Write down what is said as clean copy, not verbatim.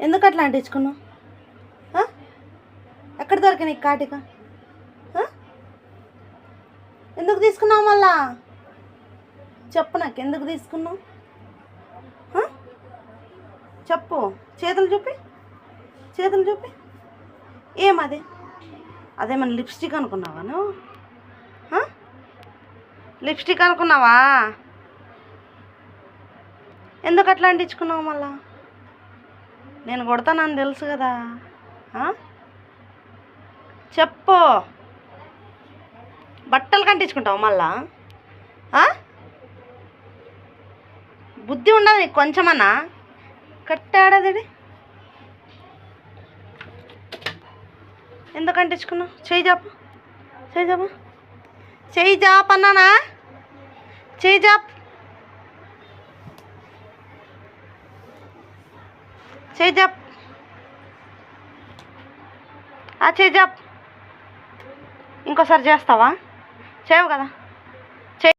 ఎందుకు అట్లా అంటించుకున్నావు? ఎక్కడ దొరికి నీకు కాటిక? ఎందుకు తీసుకున్నావు మళ్ళా? చెప్పు, నాకు ఎందుకు తీసుకున్నావు చెప్పు. చేతులు చూపి, చేతులు చూపి. ఏమది? అదేమన్నా లిప్స్టిక్ అనుకున్నావా నువ్వు? లిప్స్టిక్ అనుకున్నావా? ఎందుకు అట్లా అంటించుకున్నావు మళ్ళా? నేను కొడతానని తెలుసు కదా. చెప్పు. బట్టలు కంటించుకుంటావు మళ్ళా? బుద్ధి ఉండదు నీకు కొంచెమన్నా? కట్టాడది. ఎందుకు అంటించుకున్నావు? చెయ్యి జాపు, చెయ్యి జాపు, చెయ్యి జాప్ అన్నానా? చెయ్యి జాప్, చెయ్యి జాప్, చెయ్యి జాప్. ఇంకోసారి చేస్తావా? చేయవు కదా.